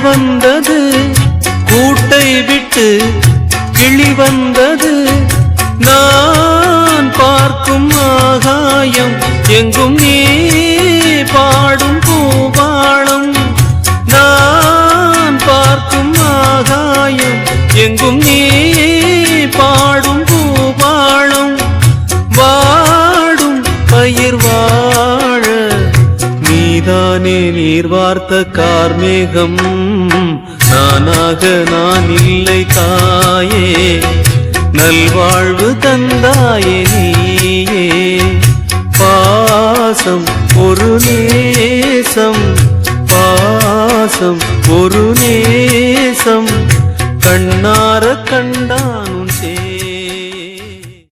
வந்தது, கூட்டை விட்டு கிளி வந்தது. நான் பார்க்கும் ஆகாயம் எங்கும் நீ பாடும் பூபாளம். நான் பார்க்கும் ஆகாயம் எங்கும் நீ பாடும் பூபாளம். வாடும் பயிர் வாழ நீதானே நீர் வார்த்த கார்மேகம். நானாக நான் இல்லை தாயே, நல்வாழ்வு தந்தாயே நீயே. பாசம் ஒரு நேசம், பாசம் ஒரு நேசம், கண்ணார கண்டா